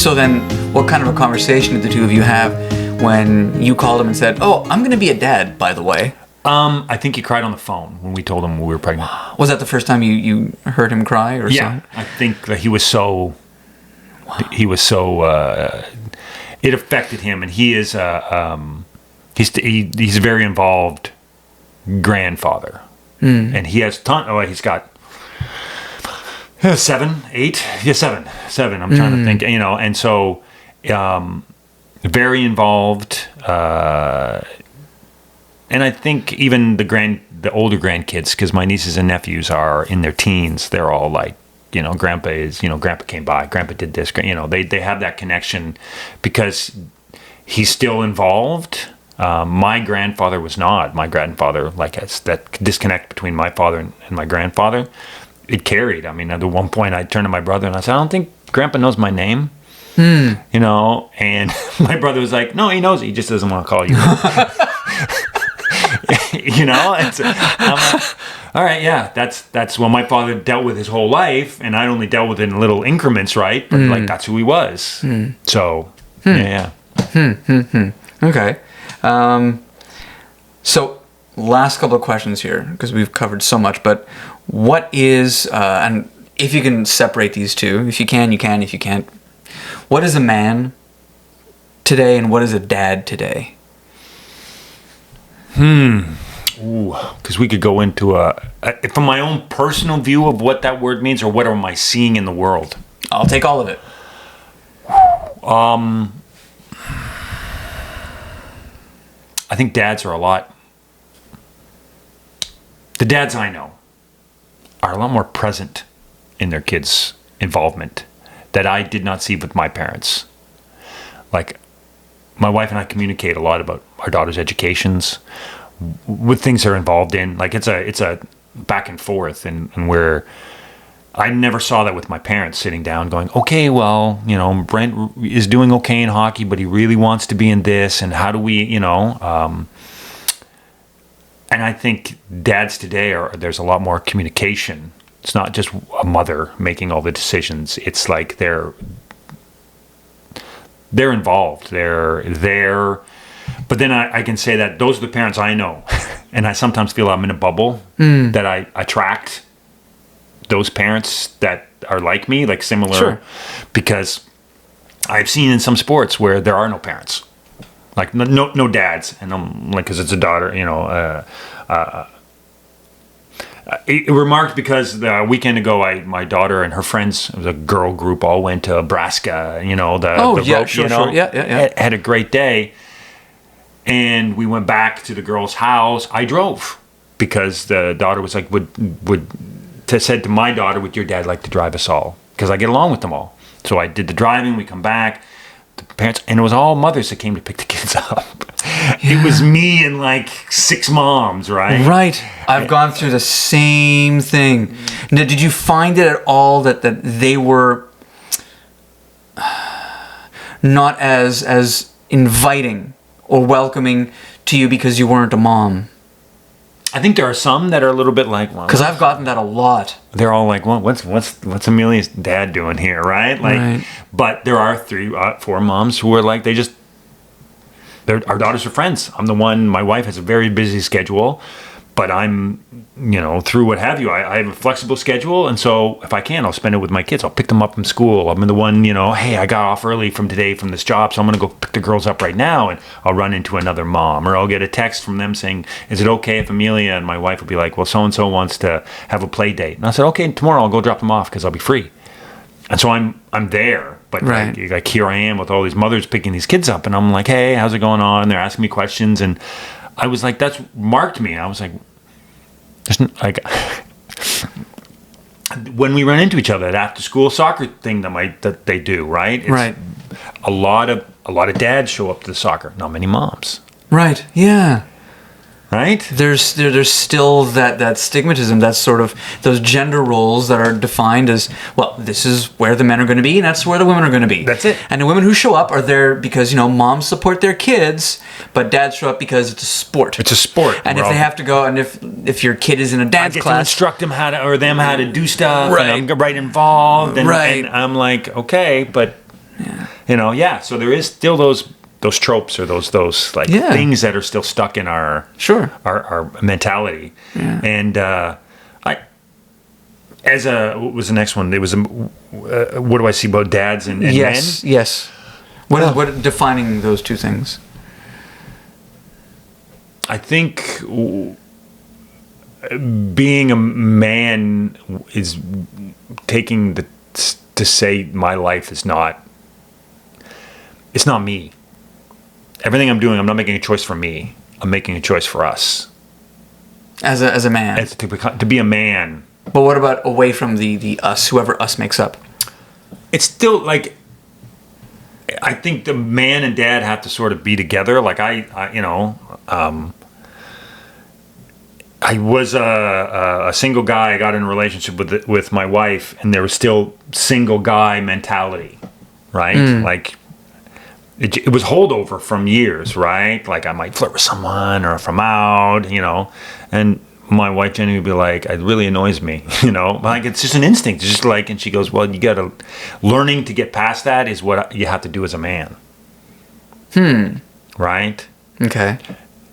So then, what kind of a conversation did the two of you have when you called him and said, "Oh, I'm going to be a dad, by the way"? I think he cried on the phone when we told him we were pregnant. Was that the first time you heard him cry? Or Yeah, so? I think that he was so. Wow. He was so. It affected him, and he is. He's a very involved grandfather, and he has he's got 7, 8, yeah, 7. I'm trying to think, and so very involved. And I think even the older grandkids, because my nieces and nephews are in their teens, they're all like, Grandpa came by, Grandpa did this, they have that connection because he's still involved. My grandfather was not. My grandfather, that disconnect between my father and my grandfather, it carried. I mean, at one point I turned to my brother and I said, "I don't think Grandpa knows my name." And my brother was like, "No, he knows it. He just doesn't want to call you." And so I'm like, all right, yeah, that's what my father dealt with his whole life, and I only dealt with it in little increments, right? But that's who he was. So, yeah. Okay. So, last couple of questions here, because we've covered so much, but what is, and if you can separate these two, if you can, you can, if you can't, what is a man today and what is a dad today? Because we could go into from my own personal view of what that word means, or what am I seeing in the world? I'll take all of it. I think dads are the dads I know are a lot more present in their kids' involvement that I did not see with my parents. Like, my wife and I communicate a lot about our daughter's educations, with things they're involved in. Like, it's a back and forth, and where I never saw that with my parents sitting down going, "Okay, well, Brent is doing okay in hockey, but he really wants to be in this, and how do we, and I think dads today there's a lot more communication. It's not just a mother making all the decisions. It's like they're involved. They're there. But then I can say that those are the parents I know. And I sometimes feel I'm in a bubble that I attract those parents that are like me, like similar. Sure. Because I've seen in some sports where there are no parents. Like no dads. And I'm like, because it's a daughter, it remarked because the weekend ago, my daughter and her friends, it was a girl group, all went to Nebraska, the rope, sure. Yeah. Had a great day. And we went back to the girl's house. I drove because the daughter was like, said to my daughter, "Would your dad like to drive us all?" Because I get along with them all. So I did the driving. We come back. The parents, and it was all mothers that came to pick the kids up. Yeah. It was me and like 6 moms, right? Right. I've gone through the same thing. Now, did you find it at all that they were not as inviting or welcoming to you because you weren't a mom? I think there are some that are a little bit like, well, because I've gotten that a lot. They're all like, well, what's Amelia's dad doing here, right? Like, right. But there are 3, 4 moms who are like, our daughters are friends. I'm the one. My wife has a very busy schedule, but I'm, through what have you, I have a flexible schedule, and so if I can, I'll spend it with my kids. I'll pick them up from school. I'm the one, hey, I got off early from this job, so I'm going to go pick the girls up right now, and I'll run into another mom, or I'll get a text from them saying, "Is it okay if Amelia?" And my wife will be like, "Well, so-and-so wants to have a play date." And I said, "Okay, tomorrow I'll go drop them off because I'll be free." And so I'm there, but right. like here I am with all these mothers picking these kids up, and I'm like, "Hey, how's it going on?" And they're asking me questions, and I was like, that's marked me. I was like, when we run into each other, that after school soccer thing that they do, right? It's right. A lot of dads show up to the soccer, not many moms. Right. Yeah. Right? There's still that stigmatism, that's sort of those gender roles that are defined as, well, this is where the men are going to be and that's where the women are going to be. That's it. And the women who show up are there because, moms support their kids, but dads show up because it's a sport. It's a sport. And if they have to go, and if your kid is in a dance class, to instruct them how to do stuff, right. and I'm right involved, and, right. and I'm like, okay, but yeah. Yeah. So there is still those tropes or those like things that are still stuck in our our mentality. Yeah. And what was the next one? It was what do I see about dads and men? Yes. What defining those two things? I think being a man is taking to say my life is not. It's not me. Everything I'm doing, I'm not making a choice for me. I'm making a choice for us. As a man. To be a man. But what about away from the us, whoever us makes up? It's still like, I think the man and dad have to sort of be together. Like I was a single guy. I got in a relationship with my wife, and there was still single guy mentality, right? Like it was holdover from years, right? Like I might flirt with someone, or if I'm out, and my wife Jenny would be like, "It really annoys me," like it's just an instinct. It's just like, and she goes, "Well, learning to get past that is what you have to do as a man." Right? Okay.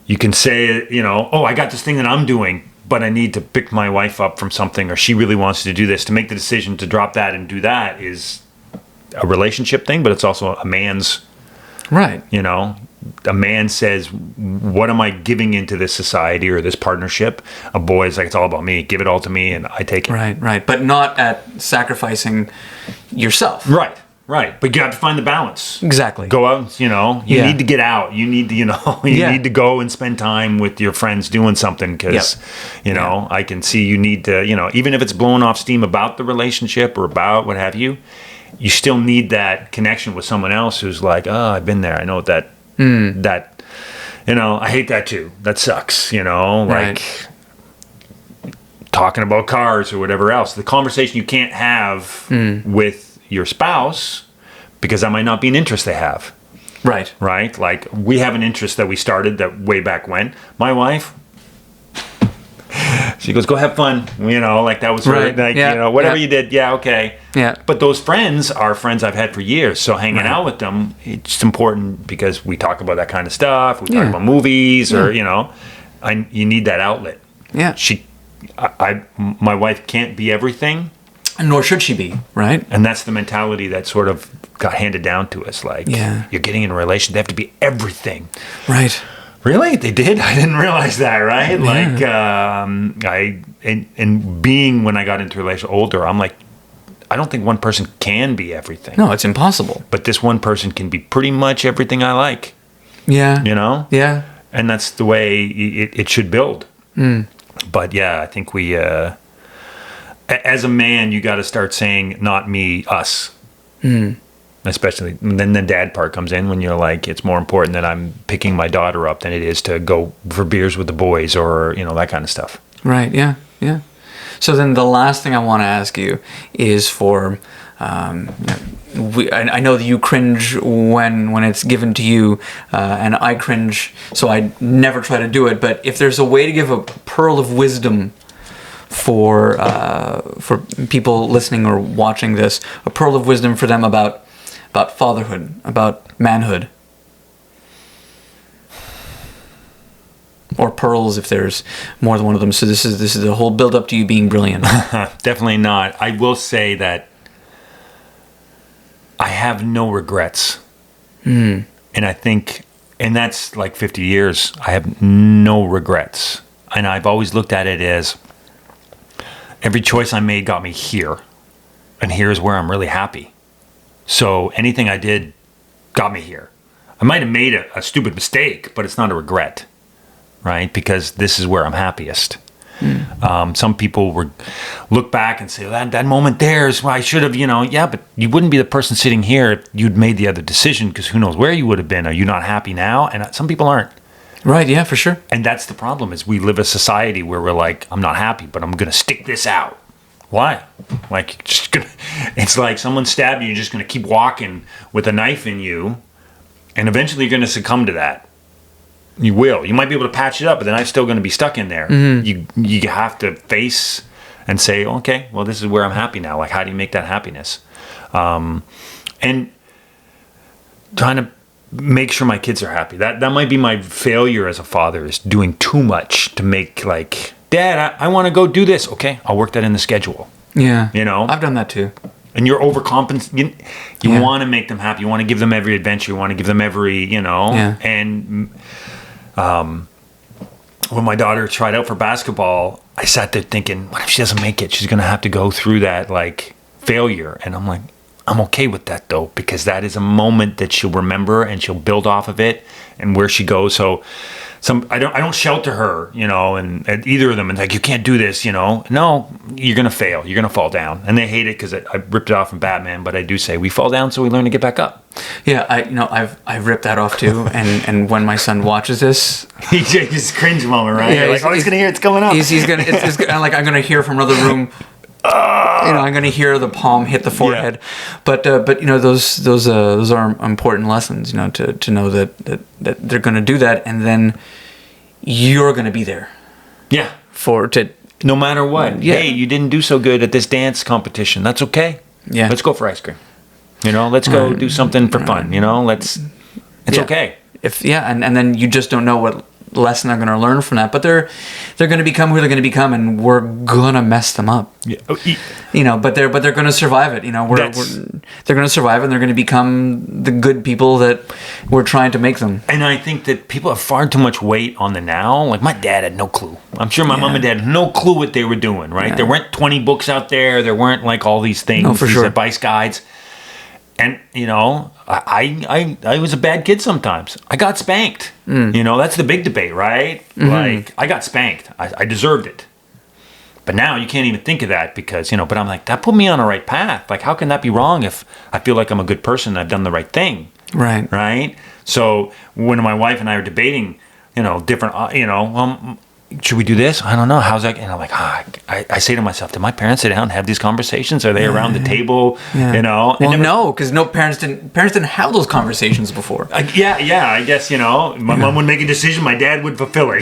You can say, "Oh, I got this thing that I'm doing, but I need to pick my wife up from something, or she really wants to do this." To make the decision to drop that and do that is a relationship thing, but it's also a man's. Right. A man says, what am I giving into this society or this partnership? A boy is like, it's all about me. Give it all to me and I take it. Right. But not at sacrificing yourself. Right. But you have to find the balance. Exactly. Go out, you need to get out. You need to, need to go and spend time with your friends doing something because, I can see you need to, even if it's blowing off steam about the relationship or about what have you, you still need that connection with someone else who's like, oh, I've been there. I know what that, I hate that too. That sucks, like talking about cars or whatever else. The conversation you can't have with your spouse because that might not be an interest they have. Right. Like we have an interest that we started that way back when. My wife, she goes, go have fun. Like that was her, whatever you did. Yeah. Okay. Yeah. But those friends are friends I've had for years. So hanging out with them, it's important because we talk about that kind of stuff. We talk about movies or, you need that outlet. Yeah. My wife can't be everything. And nor should she be, right? And that's the mentality that sort of got handed down to us. Like, you're getting in a relation, they have to be everything. Right. Really? They did? I didn't realize that, right? Yeah. Like, and being, when I got into a relationship older, I'm like, I don't think one person can be everything. No, it's impossible. But this one person can be pretty much everything I like. Yeah. Yeah. And that's the way it should build. But yeah, I think we, as a man, you got to start saying, not me, us. Especially, and then the dad part comes in when you're like, it's more important that I'm picking my daughter up than it is to go for beers with the boys or, that kind of stuff. Right, yeah. So then the last thing I want to ask you is for, I know that you cringe when it's given to you, and I cringe, so I never try to do it, but if there's a way to give a pearl of wisdom for people listening or watching this, a pearl of wisdom for them about fatherhood, about manhood. Or pearls if there's more than one of them. So this is the whole build up to you being brilliant. Definitely not. I will say that I have no regrets. And I think, and that's like 50 years, I have no regrets. And I've always looked at it as every choice I made got me here. And here's where I'm really happy. So anything I did got me here. I might have made a stupid mistake, but it's not a regret, right? Because this is where I'm happiest. Some people look back and say, that moment there is why I should have, but you wouldn't be the person sitting here if you'd made the other decision because who knows where you would have been. Are you not happy now? And some people aren't. Right, yeah, for sure. And that's the problem is we live a society where we're like, I'm not happy, but I'm going to stick this out. Why? Like, it's like someone stabbed you, you're just going to keep walking with a knife in you, and eventually you're going to succumb to that. You will. You might be able to patch it up, but the knife's still going to be stuck in there. You have to face and say, okay, well, this is where I'm happy now. Like, how do you make that happiness? And trying to make sure my kids are happy. That might be my failure as a father, is doing too much to make, like, Dad, I want to go do this. Okay, I'll work that in the schedule. Yeah. You know? I've done that too. And you're overcompensating. You want to make them happy. You want to give them every adventure. You want to give them every, And when my daughter tried out for basketball, I sat there thinking, what if she doesn't make it? She's going to have to go through that, like, failure. And I'm like, I'm okay with that, though, because that is a moment that she'll remember and she'll build off of it and where she goes. So I don't shelter her, and at either of them, and like, you can't do this, No, you're gonna fail, you're gonna fall down, and they hate it because I ripped it off from Batman. But I do say we fall down so we learn to get back up. Yeah, I've ripped that off too, and when my son watches this, he just cringe moment, right? Yeah, like, he's gonna hear it's coming up. He's gonna, it's like I'm gonna hear from another room. I'm going to hear the palm hit the forehead, but those are important lessons. To know that they're going to do that, and then you're going to be there. Yeah. No matter what. Yeah. Hey, you didn't do so good at this dance competition. That's okay. Yeah. Let's go for ice cream. Let's go do something for fun. It's okay. And then you just don't know what lesson they're going to learn from that, but they're going to become who they're going to become, and we're going to mess them up. Yeah. But they're going to survive it. They're going to survive, and they're going to become the good people that we're trying to make them. And I think that people have far too much weight on the now. Like, my dad had no clue. I'm sure my mom and dad had no clue what they were doing, right? Yeah. There weren't 20 books out there. There weren't, like, all these things, these advice guides. And, I was a bad kid sometimes. I got spanked. That's the big debate, right? Mm-hmm. Like, I got spanked. I deserved it. But now you can't even think of that because, but I'm like, that put me on the right path. Like, how can that be wrong if I feel like I'm a good person and I've done the right thing? Right. Right? So when my wife and I are debating, different, should we do this? I don't know. How's that? And I'm like, I say to myself, did my parents sit down and have these conversations? Are they around the table? Yeah. Well, no, because parents didn't have those conversations before. I guess, my mom would make a decision, my dad would fulfill it.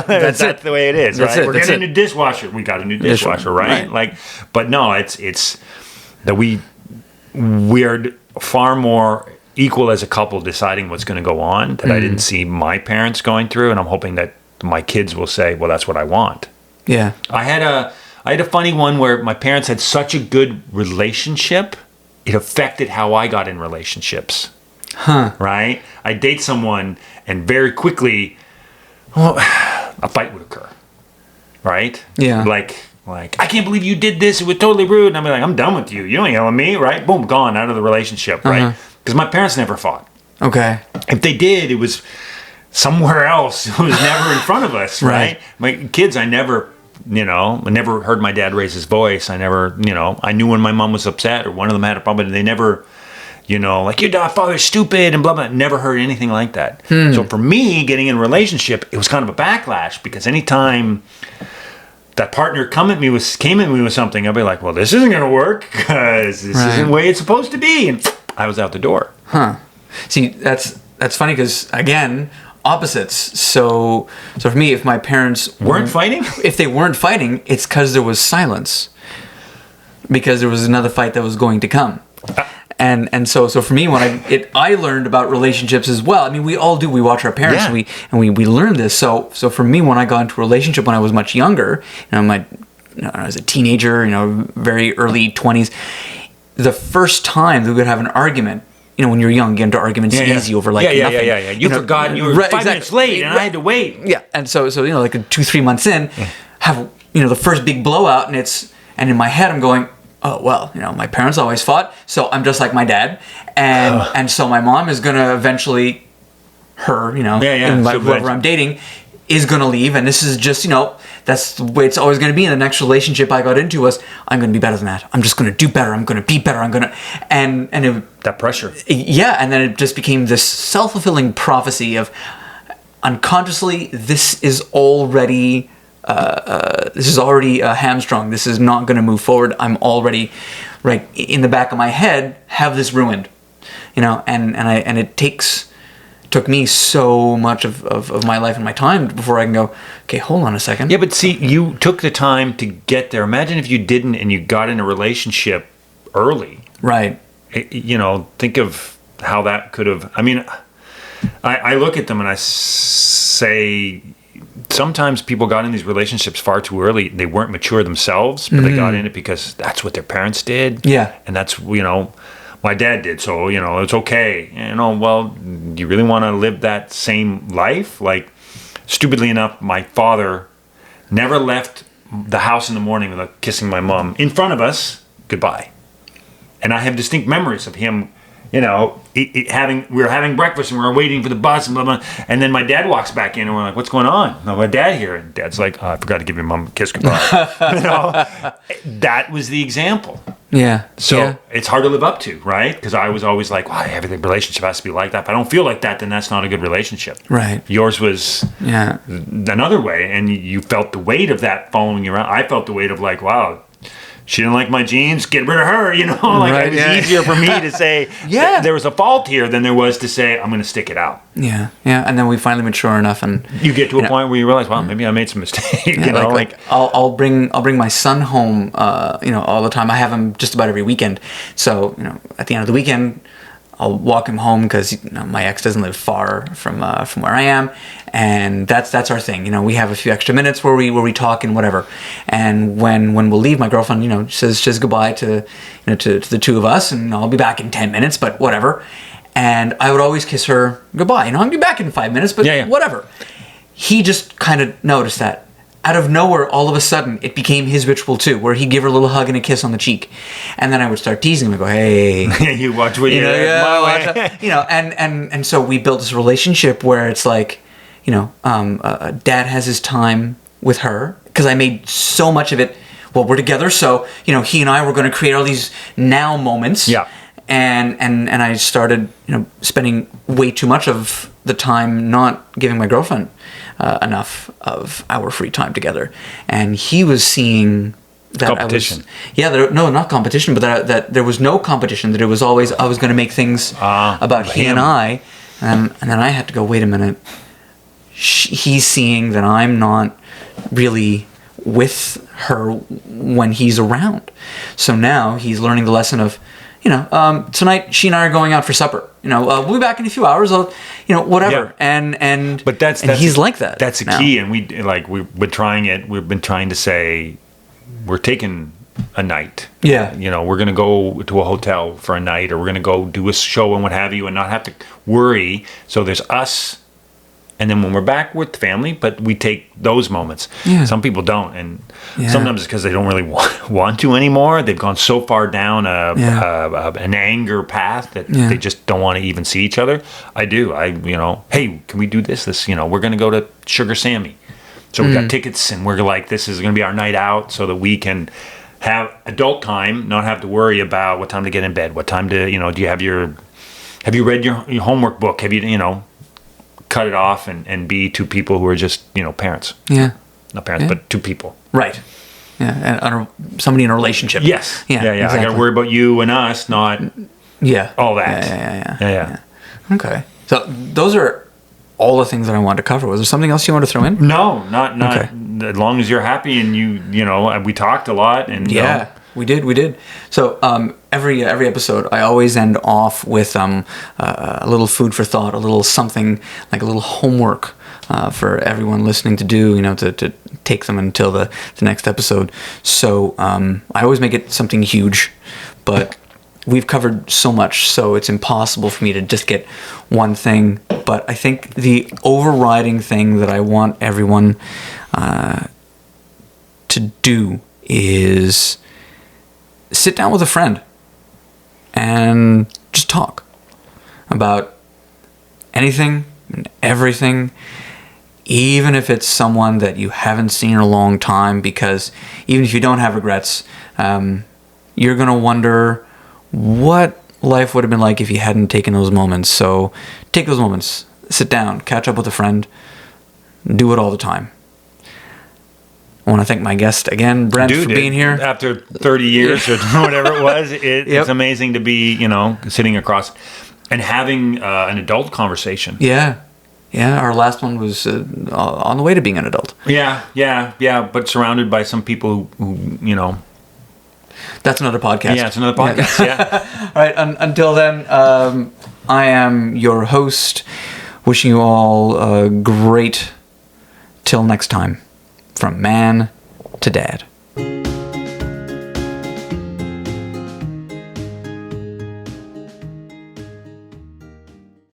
That's the way it is, right? We're getting a new dishwasher. We got a new dishwasher, right? Like, but no, it's that we are far more equal as a couple deciding what's going to go on that I didn't see my parents going through, and I'm hoping that my kids will say, well, that's what I want. Yeah. I had a funny one where my parents had such a good relationship, it affected how I got in relationships. Huh. Right? I date someone and very quickly, a fight would occur. Right? Yeah. Like, I can't believe you did this. It was totally rude. And I'm like, I'm done with you. You don't yell at me, right? Boom, gone, out of the relationship, right? Because my parents never fought. Okay. If they did, it was somewhere else. It was never in front of us, right? My kids, I never heard my dad raise his voice. I never, I knew when my mom was upset or one of them had a problem, and they never, like, your father's stupid and blah, blah. Never heard anything like that. So for me, getting in a relationship, it was kind of a backlash because anytime that partner came at me with something, I'd be like, well, this isn't going to work because this isn't the way it's supposed to be. And I was out the door. Huh. See, that's funny because, again, opposites. So for me, if my parents weren't fighting, if they weren't fighting, it's because there was silence, because there was another fight that was going to come. And so for me, when I learned about relationships as well. I mean, we all do. We watch our parents, and we learn this. So for me, when I got into a relationship when I was much younger, I was a teenager, very early 20s. The first time that we would have an argument. When you're young, you get into arguments easy over nothing. You forgot you were 5 minutes late, and I had to wait. Yeah, and so like 2-3 months in, have the first big blowout, and in my head I'm going, oh well, my parents always fought, so I'm just like my dad, and so my mom is gonna eventually, whoever I'm dating, is gonna leave, and this is just that's the way it's always going to be. In the next relationship I got into was, I'm going to be better than that. I'm just going to do better. I'm going to be better. And that pressure. Yeah. And then it just became this self-fulfilling prophecy of unconsciously, this is already hamstrung. This is not going to move forward. I'm already, right in the back of my head, have this ruined, and it took me so much of my life and my time before I can go, okay, hold on a second. Yeah, but see, you took the time to get there. Imagine if you didn't and you got in a relationship early. Right. Think of how that could have. I mean, I look at them and I say, sometimes people got in these relationships far too early. They weren't mature themselves, but they got in it because that's what their parents did. Yeah. And that's, my dad did. So, it's okay. Well, do you really want to live that same life? Like, stupidly enough, my father never left the house in the morning without kissing my mom in front of us. Goodbye. And I have distinct memories of him, we were having breakfast and we were waiting for the bus and blah, blah. And then my dad walks back in and we're like, what's going on? No, my dad here. And Dad's like, I forgot to give your mom a kiss goodbye. That was the example. Yeah. So it's hard to live up to, right? Because I was always like, well, every relationship has to be like that. If I don't feel like that, then that's not a good relationship. Right. Yours was another way. And you felt the weight of that following you around. I felt the weight of like, wow, she didn't like my jeans, get rid of her, It was easier for me to say there was a fault here than there was to say, I'm going to stick it out. Yeah, yeah. And then we finally mature enough and... You get to a point where you realize, well, maybe I made some mistake, I'll bring my son home, all the time. I have him just about every weekend. So, at the end of the weekend, I'll walk him home because my ex doesn't live far from where I am, and that's our thing. We have a few extra minutes where we talk and whatever. And when we'll leave, my girlfriend says goodbye to the two of us, and I'll be back in 10 minutes, but whatever. And I would always kiss her goodbye. I'll be back in 5 minutes, but whatever. He just kind of noticed that. Out of nowhere, all of a sudden, it became his ritual too, where he'd give her a little hug and a kiss on the cheek, and then I would start teasing him and go, "Hey, you watch what you and so we built this relationship where it's like, Dad has his time with her because I made so much of it. Well, we're together, so he and I were going to create all these now moments. Yeah. And I started spending way too much of the time not giving my girlfriend enough of our free time together, and he was seeing that competition. Not competition, but that there was no competition. That it was always I was going to make things about he and I, and then I had to go. Wait a minute. He's seeing that I'm not really with her when he's around, so now he's learning the lesson of. Tonight she and I are going out for supper. We'll be back in a few hours. I'll, whatever. Yeah. But that's he's like that. That's a key. And we've been trying it. We've been trying to say we're taking a night. Yeah. We're going to go to a hotel for a night, or we're going to go do a show and what have you, and not have to worry. So there's us. And then when we're back with family, but we take those moments. Yeah. Some people don't, and sometimes it's because they don't really want to anymore. They've gone so far down an anger path that they just don't want to even see each other. I do. Hey, can we do this? We're going to go to Sugar Sammy. So we got tickets, and we're like, this is going to be our night out, so that we can have adult time, not have to worry about what time to get in bed, what time to, do you have you read your homework book? Have you, cut it off and be two people who are just parents. Yeah, not parents, but two people. Right. Yeah, and somebody in a relationship. Yes. Yeah. Exactly. I got to worry about you and us, not all that. Yeah. Okay. So those are all the things that I wanted to cover. Was there something else you want to throw in? No, not. Okay. As long as you're happy and we talked a lot and We did. So every episode, I always end off with a little food for thought, a little something like a little homework for everyone listening to do, to take them until the next episode. So I always make it something huge, but we've covered so much, so it's impossible for me to just get one thing. But I think the overriding thing that I want everyone to do is sit down with a friend and just talk about anything and everything, even if it's someone that you haven't seen in a long time, because even if you don't have regrets, you're going to wonder what life would have been like if you hadn't taken those moments. So take those moments, sit down, catch up with a friend, do it all the time. I want to thank my guest again, Brent, for being here. After 30 years or whatever it was, it's amazing to be, sitting across and having an adult conversation. Yeah. Our last one was on the way to being an adult. Yeah. But surrounded by some people who. That's another podcast. Yeah, it's another podcast. Yeah. All right. Until then, I am your host, wishing you all a great till next time, from man to dad.